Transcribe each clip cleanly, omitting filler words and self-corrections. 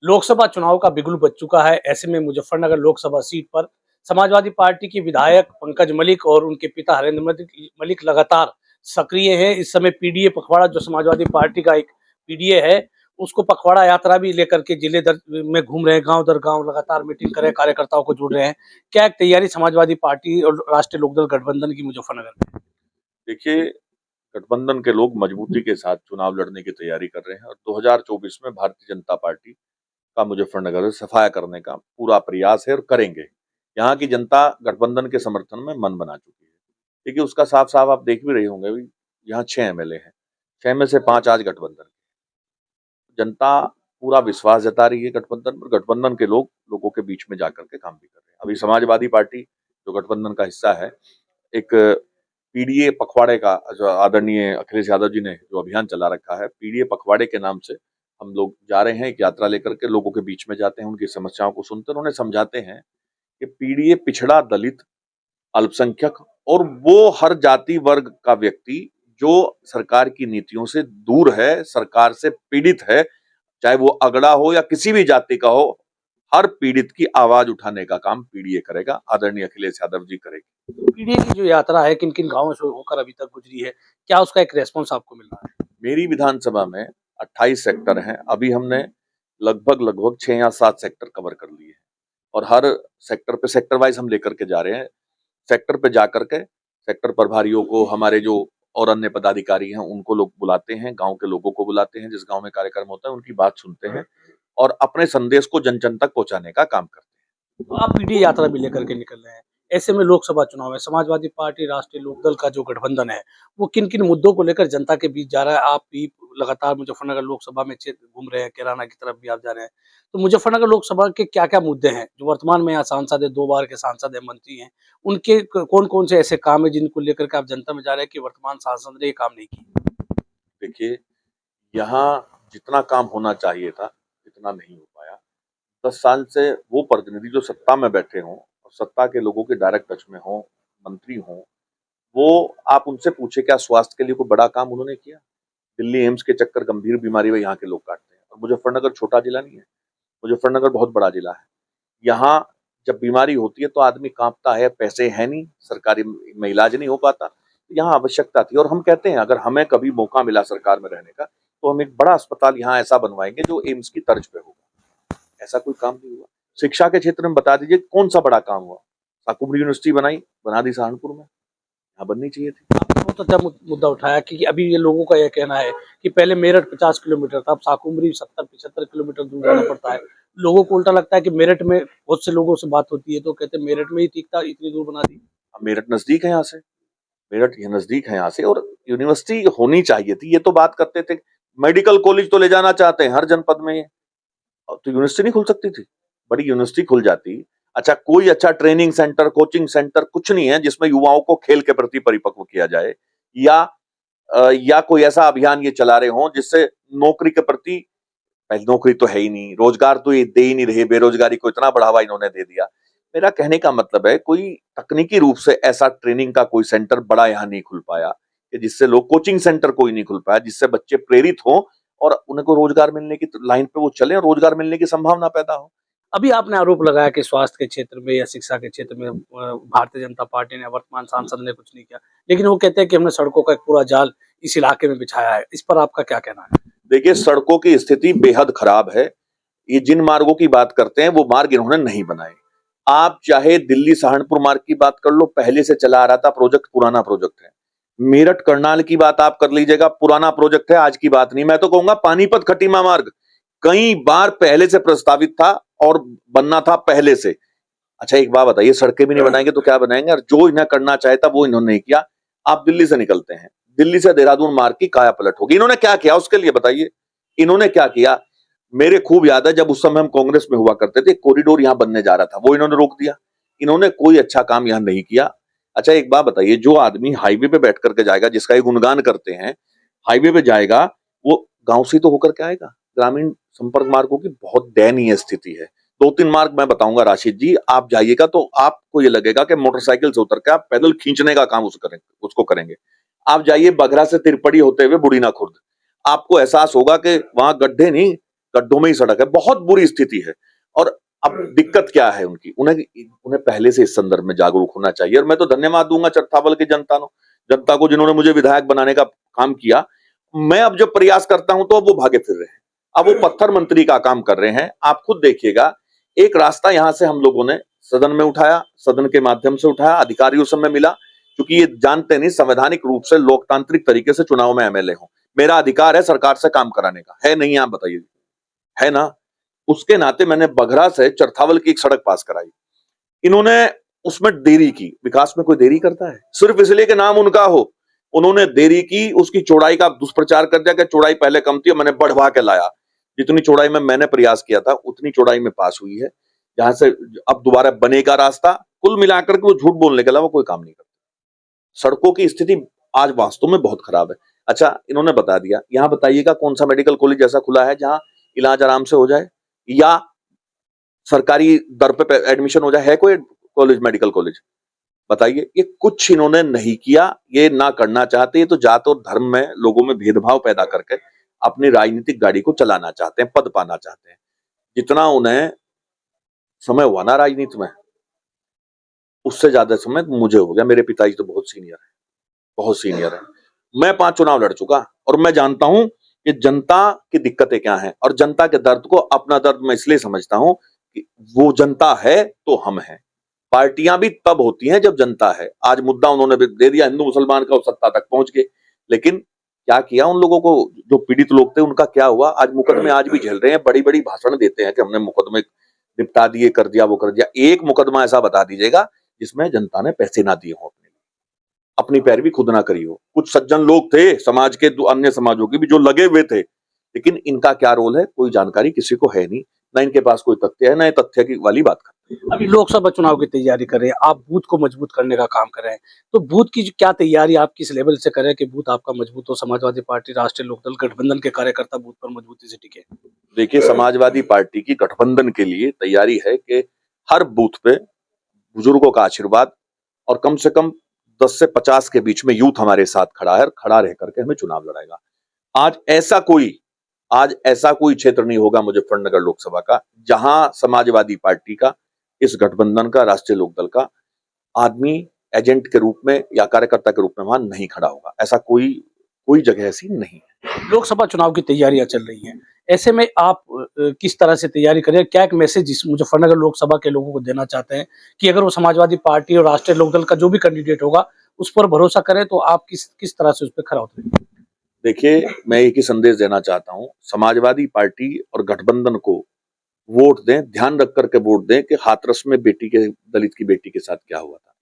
लोकसभा चुनाव का बिगुल बज चुका है। ऐसे में मुजफ्फरनगर लोकसभा सीट पर समाजवादी पार्टी के विधायक पंकज मलिक और उनके पिता हरेंद्र मलिक लगातार सक्रिय हैं। इस समय पीडीए पखवाड़ा, जो समाजवादी पार्टी का एक पीडीए है, उसको पखवाड़ा यात्रा भी लेकर के जिले दर में घूम रहे हैं, गांव दर गांव लगातार मीटिंग कर रहे हैं, कार्यकर्ताओं को जोड़ रहे हैं। क्या एक तैयारी समाजवादी पार्टी और राष्ट्रीय लोकदल गठबंधन की मुजफ्फरनगर में? देखिए, गठबंधन के लोग मजबूती के साथ चुनाव लड़ने की तैयारी कर रहे हैं और 2024 में भारतीय जनता पार्टी का मुजफ्फरनगर में सफाया करने का पूरा प्रयास है और करेंगे। यहाँ की जनता गठबंधन के समर्थन में मन बना चुकी है। देखिए, उसका साफ साफ आप देख भी रहे होंगे भी, यहाँ 6 एमएलए हैं, 6 में से 5 आज गठबंधन के। जनता पूरा विश्वास जता रही है गठबंधन पर। गठबंधन के लोग लोगों के बीच में जाकर के काम भी कर रहे हैं। अभी समाजवादी पार्टी जो गठबंधन का हिस्सा है, एक पीडीए पखवाड़े का, जो आदरणीय अखिलेश यादव जी ने जो अभियान चला रखा है, पीडीए पखवाड़े के नाम से हम लोग जा रहे हैं। एक यात्रा लेकर के लोगों के बीच में जाते हैं, उनकी समस्याओं को सुनते हैं, उन्हें समझाते हैं कि पीडीए पिछड़ा, दलित, अल्पसंख्यक और वो हर जाति वर्ग का व्यक्ति जो सरकार की नीतियों से दूर है, सरकार से पीड़ित है, चाहे वो अगड़ा हो या किसी भी जाति का हो, हर पीड़ित की आवाज उठाने का काम पीडीए करेगा। आदरणीय अखिलेश यादव जी करेंगे। पीडीए की जो यात्रा है, किन किन गाँवों से होकर अभी तक गुजरी है, क्या उसका एक रेस्पॉन्स आपको मिल रहा है? मेरी विधानसभा में 28 सेक्टर हैं। अभी हमने लगभग 6 या 7 सेक्टर कवर कर लिए हैं और हर सेक्टर पे सेक्टर वाइज हम लेकर के जा रहे हैं। सेक्टर पे जाकर के सेक्टर प्रभारियों को, हमारे जो और अन्य पदाधिकारी हैं, उनको लोग बुलाते हैं, गांव के लोगों को बुलाते हैं, जिस गांव में कार्यक्रम होता है उनकी बात सुनते हैं और अपने संदेश को जन जन तक पहुंचाने का काम करते हैं। तो आप पीडीए यात्रा भी लेकर के निकल रहे हैं। ऐसे में लोकसभा चुनाव में समाजवादी पार्टी, राष्ट्रीय लोकदल का जो गठबंधन है, वो किन किन मुद्दों को लेकर जनता के बीच जा रहा है? आप भी लगातार मुजफ्फरनगर लोकसभा में क्षेत्र घूम रहे हैं, कैराना की तरफ भी आप जा रहे हैं। तो मुजफ्फरनगर लोकसभा के क्या क्या मुद्दे हैं जो वर्तमान में यहाँ सांसद है, 2 बार के सांसद है, मंत्री हैं, उनके कौन कौन से ऐसे काम है जिनको लेकर के आप जनता में जा रहे हैं कि वर्तमान सांसद ने ये काम नहीं किया? देखिए, यहाँ जितना काम होना चाहिए था इतना नहीं हो पाया। 10 साल से वो प्रतिनिधि जो सत्ता में बैठे हों और सत्ता के लोगों के डायरेक्ट टच में हों, मंत्री हों, वो आप उनसे पूछे क्या स्वास्थ्य के लिए कोई बड़ा काम उन्होंने किया? दिल्ली एम्स के चक्कर, गंभीर बीमारी में यहाँ के लोग काटते हैं और मुजफ्फरनगर छोटा जिला नहीं है, मुजफ्फरनगर बहुत बड़ा जिला है। यहाँ जब बीमारी होती है तो आदमी कांपता है, पैसे है नहीं, सरकारी में इलाज नहीं हो पाता। यहाँ आवश्यकता थी और हम कहते हैं अगर हमें कभी मौका मिला सरकार में रहने का तो हम एक बड़ा अस्पताल यहाँ ऐसा बनवाएंगे जो एम्स की तर्ज पे होगा। ऐसा कोई काम नहीं हुआ। शिक्षा के क्षेत्र में बता दीजिए कौन सा बड़ा काम हुआ? शाकुंभरी यूनिवर्सिटी बना दी सहारनपुर में, यहाँ बननी चाहिए थी। आपने बहुत अच्छा मुद्दा उठाया कि अभी ये लोगों का यह कहना है कि पहले मेरठ 50 किलोमीटर था, अब शाकुंभरी 70-75 किलोमीटर दूर जाना पड़ता है। लोगों को उल्टा लगता है कि मेरठ में, बहुत से लोगों से बात होती है तो कहते हैं मेरठ में ही ठीक था, इतनी दूर बना दी। अब मेरठ नजदीक है यहाँ से, मेरठ ये नजदीक है यहाँ से और यूनिवर्सिटी होनी चाहिए थी। ये तो बात करते थे, मेडिकल कॉलेज तो ले जाना चाहते हैं हर जनपद में, तो यूनिवर्सिटी नहीं खुल सकती थी? बड़ी यूनिवर्सिटी खुल जाती। अच्छा, कोई अच्छा ट्रेनिंग सेंटर, कोचिंग सेंटर कुछ नहीं है जिसमें युवाओं को खेल के प्रति परिपक्व किया जाए, या कोई ऐसा अभियान ये चला रहे हों जिससे नौकरी के प्रति, पहले नौकरी तो है ही नहीं, रोजगार तो ये दे ही नहीं रहे, बेरोजगारी को इतना बढ़ावा इन्होंने दे दिया। मेरा कहने का मतलब है कोई तकनीकी रूप से ऐसा ट्रेनिंग का कोई सेंटर बड़ा यहाँ नहीं खुल पाया कि जिससे लोग, कोचिंग सेंटर कोई नहीं खुल पाया जिससे बच्चे प्रेरित हों और उनको रोजगार मिलने की लाइन पे वो चले और रोजगार मिलने की संभावना पैदा हो। अभी आपने आरोप लगाया कि स्वास्थ्य के क्षेत्र में या शिक्षा के क्षेत्र में भारतीय जनता पार्टी ने, वर्तमान सांसद ने कुछ नहीं किया, लेकिन वो कहते हैं कि हमने सड़कों का एक पूरा जाल इस इलाके में बिछाया है। इस पर आपका क्या कहना है? देखिए, सड़कों की स्थिति बेहद खराब है। ये जिन मार्गों की बात करते हैं वो मार्ग इन्होंने नहीं बनाए। आप चाहे दिल्ली सहारनपुर मार्ग की बात कर लो, पहले से चला आ रहा था प्रोजेक्ट, पुराना प्रोजेक्ट है। मेरठ करनाल की बात आप कर लीजिएगा, पुराना प्रोजेक्ट है, आज की बात नहीं। मैं तो कहूंगा पानीपत खटीमा मार्ग कई बार पहले से प्रस्तावित था और बनना था पहले से। अच्छा, एक बात बताइए, सड़कें भी नहीं बनाएंगे तो क्या बनाएंगे? और जो इन्हें करना चाहे था वो इन्होंने नहीं किया। आप दिल्ली से निकलते हैं, दिल्ली से देहरादून मार्ग की काया पलट होगी। इन्होंने क्या किया उसके लिए बताइए? इन्होंने क्या किया? मेरे खूब याद है जब उस समय हम कांग्रेस में हुआ करते थे, कॉरिडोर यहां बनने जा रहा था, वो इन्होंने रोक दिया। इन्होंने कोई अच्छा काम यहां नहीं किया। अच्छा, एक बात बताइए, जो आदमी हाईवे पे बैठ करके जाएगा, जिसका ये गुणगान करते हैं, हाईवे पे जाएगा, वो गांव से तो होकर के आएगा। ग्रामीण संपर्क मार्गों की बहुत दयनीय स्थिति है। 2-3 मार्ग मैं बताऊंगा राशिद जी, आप जाइएगा तो आपको ये लगेगा कि मोटरसाइकिल से उतर के आप पैदल खींचने का काम उसको करेंगे। आप जाइए बघरा से तिरपड़ी होते हुए बुढ़ीना खुर्द, आपको एहसास होगा कि वहां गड्ढे नहीं, गड्ढों में ही सड़क है, बहुत बुरी स्थिति है। और अब दिक्कत क्या है उनकी, उन्हें पहले से इस संदर्भ में जागरूक होना चाहिए। और मैं तो धन्यवाद दूंगा चरथावल की जनता को जिन्होंने मुझे विधायक बनाने का काम किया। मैं अब जब प्रयास करता हूं तो अब वो भागे फिर रहे हैं, अब वो पत्थर मंत्री का काम कर रहे हैं। आप खुद देखिएगा, एक रास्ता यहां से हम लोगों ने सदन में उठाया, सदन के माध्यम से उठाया, अधिकारियों से मैं मिला, क्योंकि ये जानते नहीं संवैधानिक रूप से लोकतांत्रिक तरीके से चुनाव में एमएलए हूं, मेरा अधिकार है सरकार से काम कराने का, है नहीं? आप बताइए, है ना? उसके नाते मैंने बघरा से चरथावल की एक सड़क पास कराई। इन्होंने उसमें देरी की। विकास में कोई देरी करता है सिर्फ इसलिए कि नाम उनका हो? उन्होंने देरी की, उसकी चौड़ाई का दुष्प्रचार कर दिया कि चौड़ाई पहले कम थी, मैंने बढ़वा के लाया। जितनी चौड़ाई में मैंने प्रयास किया था उतनी चौड़ाई में पास हुई है, जहां से अब दोबारा बनेगा रास्ता। कुल मिलाकर के वो झूठ बोलने के अलावा कोई काम नहीं करता। सड़कों की स्थिति आज वास्तव में बहुत खराब है। अच्छा, इन्होंने बता दिया, यहां बताइएगा कौन सा मेडिकल कॉलेज ऐसा खुला है जहां इलाज आराम से हो जाए या सरकारी दर पे एडमिशन हो जाए? है कोई कॉलेज, मेडिकल कॉलेज? बताइए। ये कुछ इन्होंने नहीं किया, ये ना करना चाहते। ये तो जात और धर्म में लोगों में भेदभाव पैदा करके अपनी राजनीतिक गाड़ी को चलाना चाहते हैं, पद पाना चाहते हैं। जितना उन्हें समय हुआ ना राजनीति में, उससे ज्यादा समय मुझे हो गया। मेरे पिताजी तो बहुत सीनियर है, बहुत सीनियर है। मैं 5 चुनाव लड़ चुका और मैं जानता हूं कि जनता की दिक्कतें क्या हैं, और जनता के दर्द को अपना दर्द मैं इसलिए समझता हूं कि वो जनता है तो हम हैं। पार्टियां भी तब होती हैं जब जनता है। आज मुद्दा उन्होंने दे दिया हिंदू मुसलमान का, सत्ता तक पहुंच गए, लेकिन क्या किया उन लोगों को? जो पीड़ित लोग थे उनका क्या हुआ? आज मुकदमे आज भी झेल रहे हैं, बड़ी बड़ी भाषण देते हैं कि हमने मुकदमे निपटा दिए, कर दिया, वो कर दिया। एक मुकदमा ऐसा बता दीजिएगा जिसमें जनता ने पैसे ना दिए हों, अपनी पैरवी खुद ना करी हो। कुछ सज्जन लोग थे समाज के, अन्य समाजों के भी, जो लगे हुए थे, लेकिन इनका क्या रोल है कोई जानकारी किसी को है नहीं, ना इनके पास कोई तथ्य है, ना ये तथ्य की वाली बात करते हैं। अभी लोकसभा चुनाव की तैयारी कर रहे हैं, आप बूथ को मजबूत करने का काम कर रहे हैं, तो बूथ की क्या तैयारी आप किस लेवल से करें कि बूथ आपका मजबूत हो, समाजवादी पार्टी, राष्ट्रीय लोकदल गठबंधन के कार्यकर्ता बूथ पर मजबूती से टिके? देखिए, समाजवादी पार्टी की गठबंधन के लिए तैयारी है कि हर बूथ पे बुजुर्गों का आशीर्वाद और कम से कम 10 से 50 के बीच में यूथ हमारे साथ खड़ा है, खड़ा रह करके हमें चुनाव लड़ाएगा। आज ऐसा कोई क्षेत्र नहीं होगा मुजफ्फरनगर लोकसभा का जहां समाजवादी पार्टी का, इस गठबंधन का, राष्ट्रीय लोकदल का आदमी एजेंट के रूप में या कार्यकर्ता के रूप में वहां नहीं खड़ा होगा। ऐसा कोई जगह ऐसी नहीं है। लोकसभा चुनाव की तैयारियां चल रही हैं, ऐसे में आप किस तरह से तैयारी करें? क्या एक मैसेज इस मुजफ्फरनगर लोकसभा के लोगों को देना चाहते हैं कि अगर वो समाजवादी पार्टी और राष्ट्रीय लोकदल का जो भी कैंडिडेट होगा उस पर भरोसा करें, तो आप किस तरह से उस पर खरा उतरेंगे? देखिए, मैं एक ही संदेश देना चाहता हूं, समाजवादी पार्टी और गठबंधन को वोट दें, ध्यान रख करके वोट दें कि हाथरस में दलित की बेटी के साथ क्या हुआ था।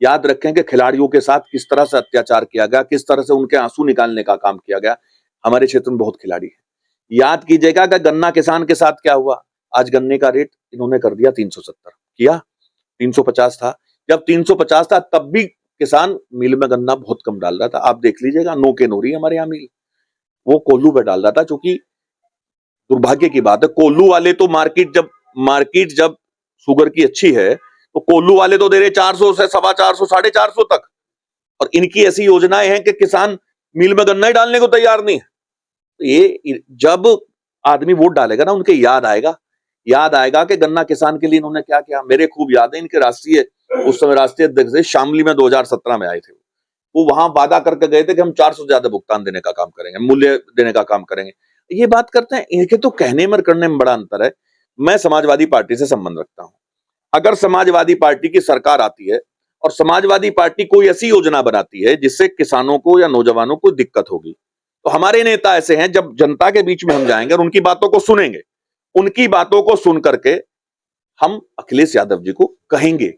याद रखें कि खिलाड़ियों के साथ किस तरह से अत्याचार किया गया, किस तरह से उनके आंसू निकालने का काम किया गया। हमारे क्षेत्र में बहुत खिलाड़ी है। याद कीजिएगा कि गन्ना किसान के साथ क्या हुआ। आज गन्ने का रेट इन्होंने कर दिया 370, किया 350 था। जब 350 था तब भी किसान मिल में गन्ना बहुत कम डाल रहा था। आप देख लीजिएगा, नो के नोरी हमारे यहाँ मिल, वो कोल्हू पे डाल रहा था। चूंकि दुर्भाग्य की बात है, कोल्हू वाले तो मार्केट जब शुगर की अच्छी है तो कोल्हू वाले तो दे रहे 400 से 450, 450 तक, और इनकी ऐसी योजनाएं हैं कि किसान मिल में गन्ना ही डालने को तैयार नहीं है। तो ये जब आदमी वोट डालेगा ना, उनके याद आएगा कि गन्ना किसान के लिए इन्होंने क्या किया। मेरे खूब याद है, इनके उस समय राष्ट्रीय अध्यक्ष थे, शामली में 2017 में आए थे। वो वहां वादा करके गए थे कि हम 400 से ज्यादा भुगतान देने का काम करेंगे, मूल्य देने का काम करेंगे। ये बात करते हैं, इनके तो कहने में और करने में बड़ा अंतर है। मैं समाजवादी पार्टी से संबंध रखता हूं। अगर समाजवादी पार्टी की सरकार आती है और समाजवादी पार्टी कोई ऐसी योजना बनाती है जिससे किसानों को या नौजवानों को दिक्कत होगी, तो हमारे नेता ऐसे हैं, जब जनता के बीच में हम जाएंगे और उनकी बातों को सुनेंगे, उनकी बातों को सुन करके हम अखिलेश यादव जी को कहेंगे,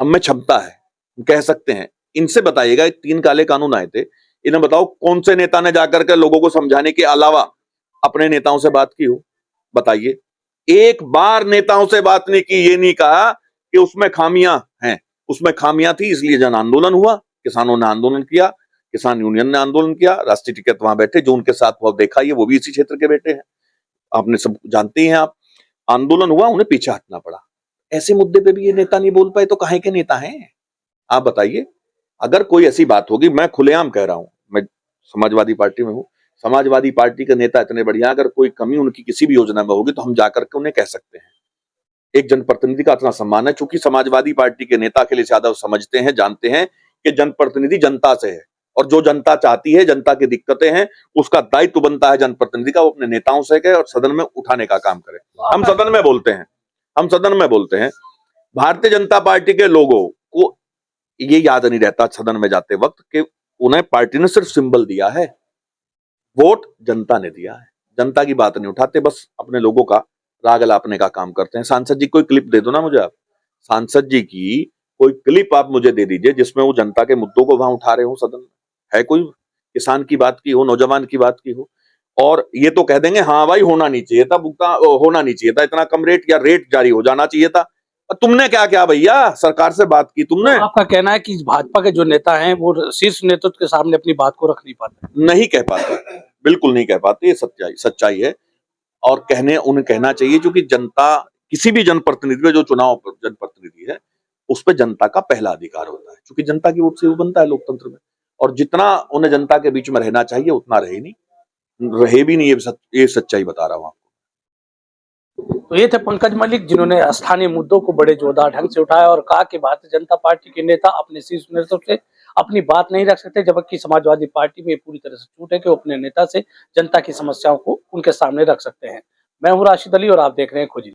हम में क्षमता है, हम कह सकते हैं। इनसे बताइएगा, 3 काले कानून आए थे, इन्हें बताओ कौन से नेता ने जाकर के लोगों को समझाने के अलावा अपने नेताओं से बात की हो? बताइए। एक बार नेताओं से बात नहीं की, ये नहीं कहा कि उसमें खामियां हैं। उसमें खामियां थी इसलिए जन आंदोलन हुआ, किसानों ने आंदोलन किया, किसान यूनियन ने आंदोलन किया, राष्ट्रीय टिकट वहां बैठे, जो उनके साथ हुआ देखा, ये वो भी इसी क्षेत्र के बेटे हैं, आपने सब जानते हैं। आप आंदोलन हुआ, उन्हें पीछे हटना पड़ा। ऐसे मुद्दे पे भी ये नेता नहीं बोल पाए तो काहे के नेता हैं? आप बताइए। अगर कोई ऐसी बात होगी, मैं खुलेआम कह रहा हूं, मैं समाजवादी पार्टी में हूं, समाजवादी पार्टी के नेता इतने बढ़िया, अगर कोई कमी उनकी किसी भी योजना में होगी तो हम जाकर के उन्हें कह सकते हैं। एक जनप्रतिनिधि का इतना सम्मान है, चूंकि समाजवादी पार्टी के नेता अखिलेश यादव समझते हैं, जानते हैं कि जनप्रतिनिधि जनता से है और जो जनता चाहती है, जनता की दिक्कतें हैं, उसका दायित्व बनता है जनप्रतिनिधि का वो अपने नेताओं से कहे और सदन में उठाने का काम करे। हम सदन में बोलते हैं भारतीय जनता पार्टी के लोगों को ये याद नहीं रहता सदन में जाते वक्त कि उन्हें पार्टी ने सिर्फ सिंबल दिया है, वोट जनता ने दिया है। जनता की बात नहीं उठाते, बस अपने लोगों का राग अलापने का काम करते हैं। सांसद जी कोई क्लिप दे दो ना मुझे, आप सांसद जी की कोई क्लिप आप मुझे दे दीजिए जिसमें वो जनता के मुद्दों को वहां उठा रहे हो सदन में। है कोई किसान की बात की हो, नौजवान की बात की हो, और ये तो कह देंगे हाँ भाई होना नहीं चाहिए था, भुगतान होना नहीं चाहिए था, इतना कम रेट या रेट जारी हो जाना चाहिए था। तुमने क्या किया भैया, सरकार से बात की तुमने? आपका कहना है कि भाजपा के जो नेता हैं वो शीर्ष नेतृत्व के सामने अपनी बात को रख नहीं पाते? नहीं कह पाते, बिल्कुल नहीं कह पाते, ये सच्चाई है। और उन्हें कहना चाहिए, क्योंकि जनता किसी भी जनप्रतिनिधि में, जो चुनाव जनप्रतिनिधि है उस पर जनता का पहला अधिकार होता है, क्योंकि जनता की वोट से वो बनता है लोकतंत्र में। और जितना उन्हें जनता के बीच में रहना चाहिए उतना रहे भी नहीं, ये सच्चाई बता रहा हूं आपको। तो ये थे पंकज मलिक, जिन्होंने स्थानीय मुद्दों को बड़े जोरदार ढंग से उठाया और कहा कि भारतीय जनता पार्टी के नेता अपने शीर्ष नेतृत्व से अपनी बात नहीं रख सकते, जबकि समाजवादी पार्टी में पूरी तरह से छूट है कि वो अपने नेता से जनता की समस्याओं को उनके सामने रख सकते हैं। मैं हूं राशिद अली और आप देख रहे हैं खोजी।